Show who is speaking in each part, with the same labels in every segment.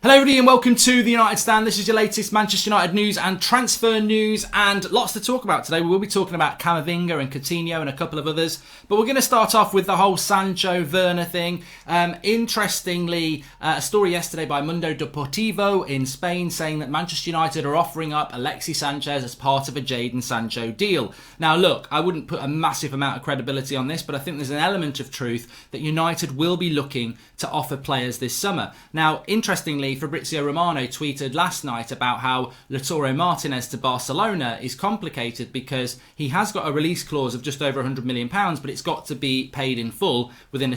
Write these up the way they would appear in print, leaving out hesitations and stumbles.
Speaker 1: Hello everybody and welcome to the United Stand. This is your latest Manchester United news and transfer news, and lots to talk about today. We will be talking about Camavinga and Coutinho and a couple of others, but we're going to start off with the whole Sancho, Werner thing. Interestingly, a story yesterday by Mundo Deportivo in Spain saying that Manchester United are offering up Alexis Sanchez as part of a Jadon Sancho deal. Now look, I wouldn't put a massive amount of credibility on this, but I think there's an element of truth that United will be looking to offer players this summer. Now, interestingly, Fabrizio Romano tweeted last night about how Lautaro Martinez to Barcelona is complicated because he has got a release clause of just over £100 million, but it's got to be paid in full within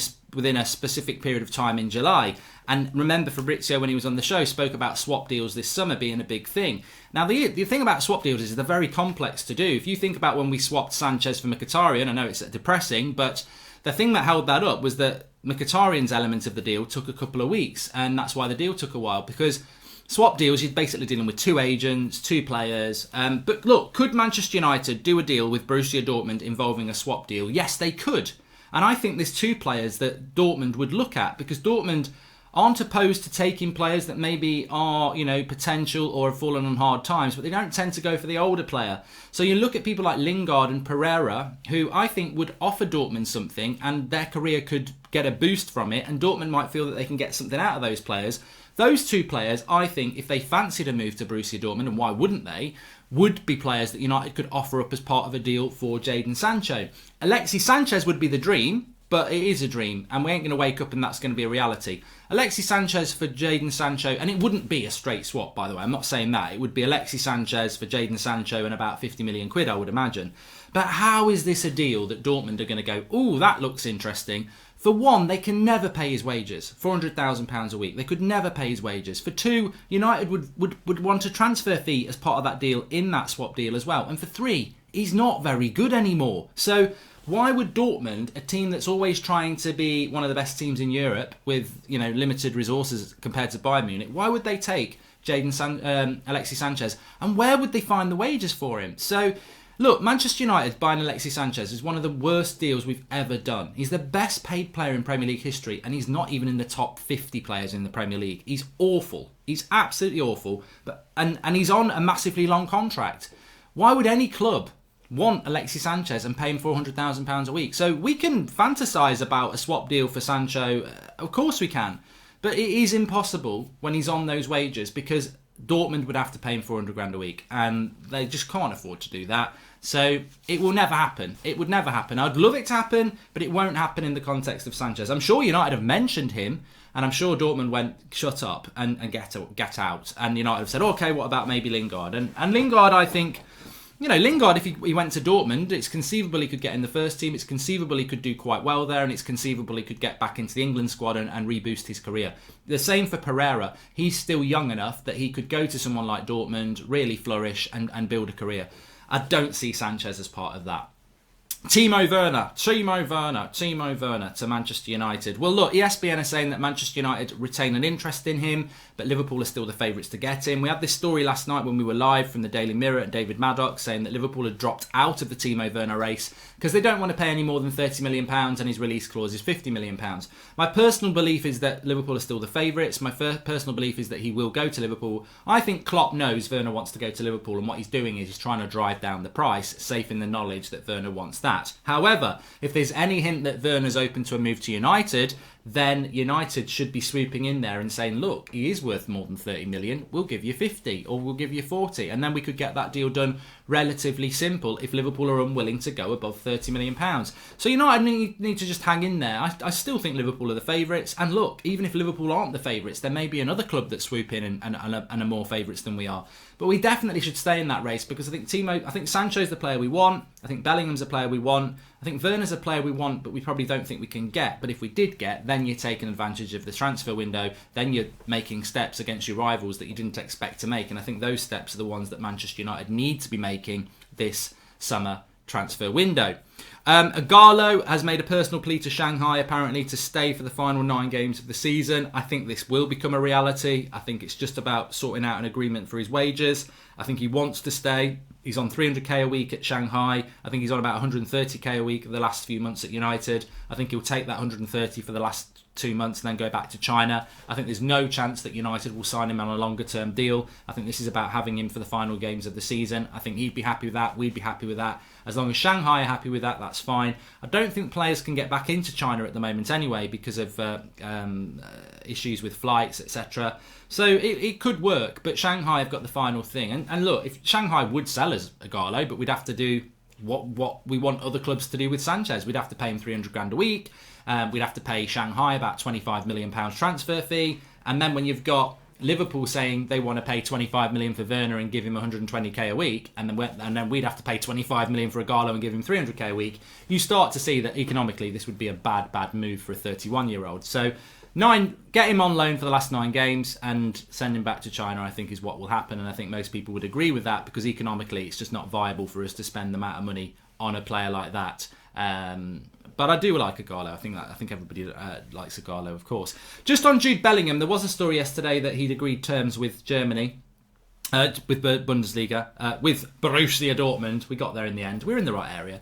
Speaker 1: a specific period of time in July. And remember, Fabrizio, when he was on the show, spoke about swap deals this summer being a big thing. Now, the thing about swap deals is they're very complex to do. If you think about when we swapped Sanchez for Mkhitaryan, I know it's depressing, but the thing that held that up was that Mkhitaryan's element of the deal took a couple of weeks, and that's why the deal took a while, because swap deals, you're basically dealing with two agents, two players. But look, could Manchester United do a deal with Borussia Dortmund involving a swap deal? Yes, they could. And I think there's two players that Dortmund would look at, because Dortmund aren't opposed to taking players that maybe are, potential or have fallen on hard times, but they don't tend to go for the older player. So you look at people like Lingard and Pereira, who I think would offer Dortmund something, and their career could get a boost from it, and Dortmund might feel that they can get something out of those players. Those two players, I think, if they fancied a move to Borussia Dortmund, and why wouldn't they, would be players that United could offer up as part of a deal for Jadon Sancho. Alexis Sanchez would be the dream, but it is a dream, and we ain't going to wake up and that's going to be a reality. Alexis Sanchez for Jadon Sancho, and it wouldn't be a straight swap, by the way, I'm not saying that. It would be Alexis Sanchez for Jadon Sancho and about 50 million quid, I would imagine. But how is this a deal that Dortmund are going to go, ooh, that looks interesting? For one, they can never pay his wages, £400,000 a week. They could never pay his wages. For two, United would want a transfer fee as part of that deal in that swap deal as well. And for three, he's not very good anymore. So why would Dortmund, a team that's always trying to be one of the best teams in Europe with limited resources compared to Bayern Munich, why would they take Alexis Sanchez? And where would they find the wages for him? So look, Manchester United buying Alexis Sanchez is one of the worst deals we've ever done. He's the best paid player in Premier League history, and he's not even in the top 50 players in the Premier League. He's awful. He's absolutely awful. And he's on a massively long contract. Why would any club want Alexis Sanchez and pay him £400,000 a week? So we can fantasize about a swap deal for Sancho. Of course we can. But it is impossible when he's on those wages, because Dortmund would have to pay him 400 grand a week, and they just can't afford to do that. So it will never happen. It would never happen. I'd love it to happen, but it won't happen in the context of Sanchez. I'm sure United have mentioned him, and I'm sure Dortmund went, shut up and get out. And United have said, okay, what about maybe Lingard? And Lingard, I think, Lingard, if he went to Dortmund, it's conceivable he could get in the first team, it's conceivable he could do quite well there, and it's conceivable he could get back into the England squad and reboost his career. The same for Pereira. He's still young enough that he could go to someone like Dortmund, really flourish and build a career. I don't see Sanchez as part of that. Timo Werner to Manchester United. Well, look, ESPN are saying that Manchester United retain an interest in him, but Liverpool are still the favourites to get him. We had this story last night when we were live from the Daily Mirror and David Maddox saying that Liverpool had dropped out of the Timo Werner race because they don't want to pay any more than £30 million and his release clause is £50 million. My personal belief is that Liverpool are still the favourites. My personal belief is that he will go to Liverpool. I think Klopp knows Werner wants to go to Liverpool, and what he's doing is he's trying to drive down the price, safe in the knowledge that Werner wants that. However, if there's any hint that Werner's open to a move to United, then United should be swooping in there and saying, look, he is worth more than 30 million, we'll give you 50 or we'll give you 40, and then we could get that deal done relatively simple if Liverpool are unwilling to go above 30 million pounds. So United need to just hang in there. I still think Liverpool are the favourites, and look, even if Liverpool aren't the favourites, there may be another club that swoop in and are more favourites than we are. But we definitely should stay in that race, because I think Sancho's the player we want, I think Bellingham's the player we want, I think Werner's a player we want, but we probably don't think we can get. But if we did get, then you're taking advantage of the transfer window, then you're making steps against your rivals that you didn't expect to make. And I think those steps are the ones that Manchester United need to be making this summer transfer window. Agallo has made a personal plea to Shanghai, apparently, to stay for the final 9 games of the season. I think this will become a reality. I think it's just about sorting out an agreement for his wages. I think he wants to stay. He's on 300k a week at Shanghai. I think he's on about 130k a week the last few months at United. I think he'll take that 130 for the last 2 months and then go back to China. I think there's no chance that United will sign him on a longer term deal. I think this is about having him for the final games of the season. I think he'd be happy with that. We'd be happy with that. As long as Shanghai are happy with that, that's fine. I don't think players can get back into China at the moment anyway because of issues with flights, etc. So it could work, but Shanghai have got the final thing. And look, if Shanghai would sell us Ighalo, but we'd have to do what we want other clubs to do with Sanchez. We'd have to pay him 300 grand a week. We'd have to pay Shanghai about £25 million transfer fee. And then when you've got Liverpool saying they want to pay 25 million for Werner and give him 120k a week, and then we'd have to pay 25 million for Ighalo and give him 300k a week, you start to see that economically this would be a bad move for a 31-year-old. So get him on loan for the last 9 games and send him back to China, I think, is what will happen. And I think most people would agree with that because economically it's just not viable for us to spend the amount of money on a player like that. But I do like Ighalo. I think everybody likes Ighalo, of course. Just on Jude Bellingham, there was a story yesterday that he'd agreed terms with Germany, with Bundesliga, with Borussia Dortmund. We got there in the end. We're in the right area.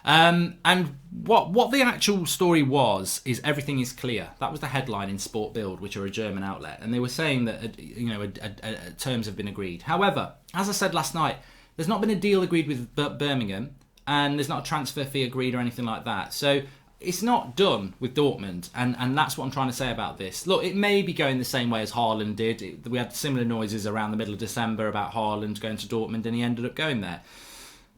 Speaker 1: And what the actual story was is everything is clear. That was the headline in Sport Bild, which are a German outlet, and they were saying that terms have been agreed. However, as I said last night, there's not been a deal agreed with Birmingham. And there's not a transfer fee agreed or anything like that. So it's not done with Dortmund. And that's what I'm trying to say about this. Look, it may be going the same way as Haaland did. We had similar noises around the middle of December about Haaland going to Dortmund, and he ended up going there.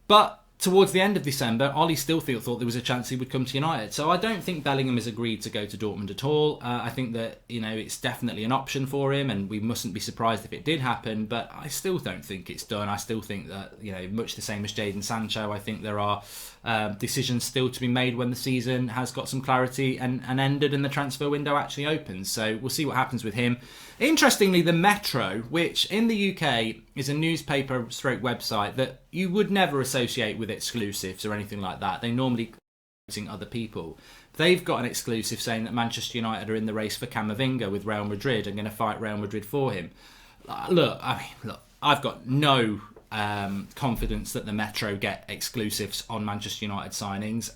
Speaker 1: But towards the end of December, Ollie still thought there was a chance he would come to United. So I don't think Bellingham has agreed to go to Dortmund at all. I think that it's definitely an option for him, and we mustn't be surprised if it did happen. But I still don't think it's done. I still think that much the same as Jadon Sancho, I think there are decisions still to be made when the season has got some clarity and ended and the transfer window actually opens. So we'll see what happens with him. Interestingly, the Metro, which in the UK is a newspaper stroke website that you would never associate with exclusives or anything like that. They normally other people. They've got an exclusive saying that Manchester United are in the race for Camavinga with Real Madrid and going to fight Real Madrid for him. Look, I've got no confidence that the Metro get exclusives on Manchester United signings,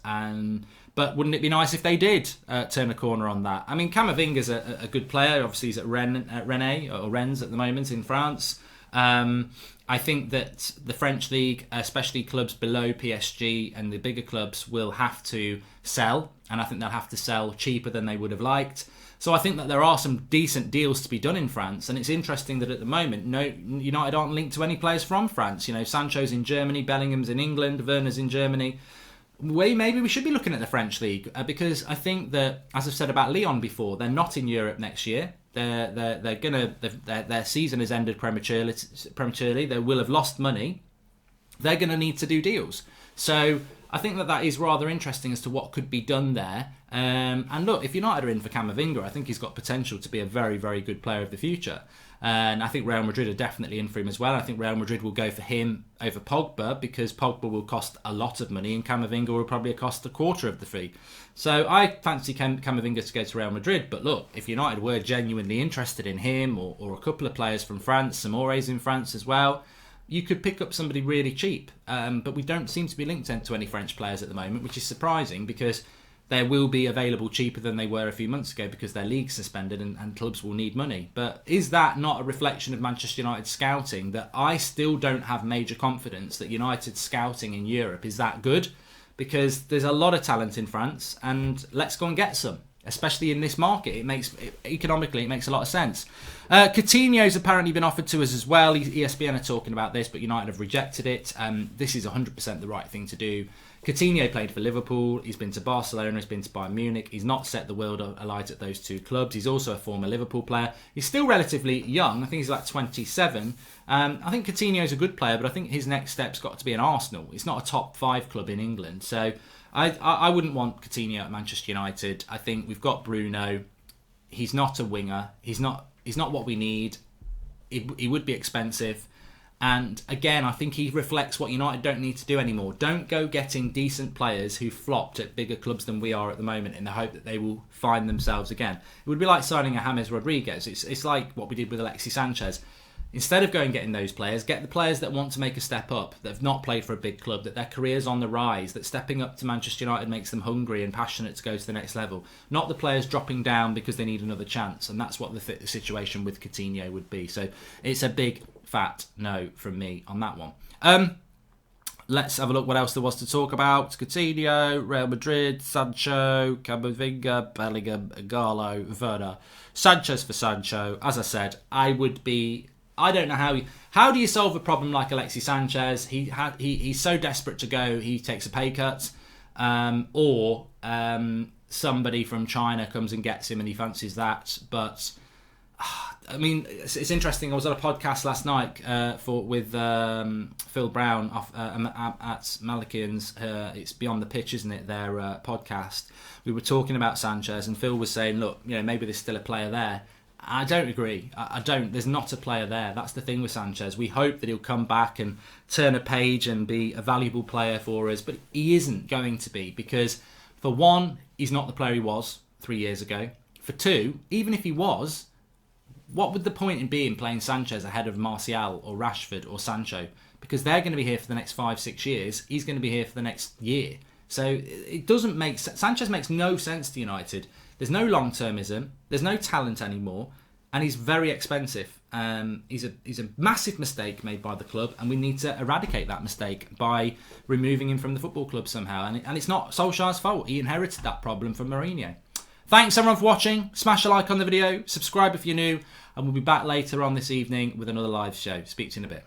Speaker 1: but wouldn't it be nice if they did turn a corner on that? I mean, Camavinga's a good player. Obviously, he's at Rennes at the moment in France. I think that the French league, especially clubs below PSG and the bigger clubs, will have to sell, and I think they'll have to sell cheaper than they would have liked. So I think that there are some decent deals to be done in France, and it's interesting that at the moment, United aren't linked to any players from France. Sancho's in Germany, Bellingham's in England, Werner's in Germany. Maybe we should be looking at the French league because I think that, as I've said about Lyon before, they're not in Europe next year. Their season has ended prematurely. They will have lost money. They're going to need to do deals. So I think that is rather interesting as to what could be done there. And look, if United are in for Camavinga, I think he's got potential to be a very, very good player of the future. And I think Real Madrid are definitely in for him as well. I think Real Madrid will go for him over Pogba because Pogba will cost a lot of money and Camavinga will probably cost a quarter of the fee. So I fancy Camavinga to go to Real Madrid. But look, if United were genuinely interested in him or a couple of players from France, Samore's in France as well, you could pick up somebody really cheap. But we don't seem to be linked to any French players at the moment, which is surprising because they will be available cheaper than they were a few months ago because their league's suspended and clubs will need money. But is that not a reflection of Manchester United's scouting that I still don't have major confidence that United's scouting in Europe is that good? Because there's a lot of talent in France and let's go and get some, especially in this market. Economically, it makes a lot of sense. Coutinho's apparently been offered to us as well. ESPN are talking about this, but United have rejected it. This is 100% the right thing to do. Coutinho played for Liverpool. He's been to Barcelona. He's been to Bayern Munich. He's not set the world alight at those two clubs. He's also a former Liverpool player. He's still relatively young. I think he's like 27. I think Coutinho's a good player, but I think his next step's got to be an Arsenal. It's not a top 5 club in England. So I wouldn't want Coutinho at Manchester United. I think we've got Bruno. He's not a winger. He's not what we need. He would be expensive. And again, I think he reflects what United don't need to do anymore. Don't go getting decent players who flopped at bigger clubs than we are at the moment in the hope that they will find themselves again. It would be like signing a James Rodriguez. It's like what we did with Alexis Sanchez. Instead of going and getting those players, get the players that want to make a step up, that have not played for a big club, that their career's on the rise, that stepping up to Manchester United makes them hungry and passionate to go to the next level. Not the players dropping down because they need another chance. And that's what the situation with Coutinho would be. So it's a big, fat no from me on that one. Let's have a look what else there was to talk about. Coutinho, Real Madrid, Sancho, Camavinga, Bellingham, Gallo, Werner. Sanchez for Sancho. As I said, I don't know how do you solve a problem like Alexis Sanchez? He's so desperate to go, he takes a pay cut, or somebody from China comes and gets him and he fancies that. But I mean, it's interesting. I was at a podcast last night with Phil Brown at Malakian's. It's Beyond the Pitch, isn't it? Their podcast. We were talking about Sanchez, and Phil was saying, "Look, maybe there's still a player there." I don't agree. I don't. There's not a player there. That's the thing with Sanchez. We hope that he'll come back and turn a page and be a valuable player for us, but he isn't going to be, because for one, he's not the player he was 3 years ago. For two, even if he was, what would the point in being playing Sanchez ahead of Martial or Rashford or Sancho? Because they're going to be here for the next 5-6 years. He's going to be here for the next year. So it doesn't make sense. Sanchez makes no sense to United. There's no long-termism. There's no talent anymore. And he's very expensive. He's a massive mistake made by the club, and we need to eradicate that mistake by removing him from the football club somehow. And it's not Solskjaer's fault. He inherited that problem from Mourinho. Thanks everyone for watching. Smash a like on the video. Subscribe if you're new. And we'll be back later on this evening with another live show. Speak to you in a bit.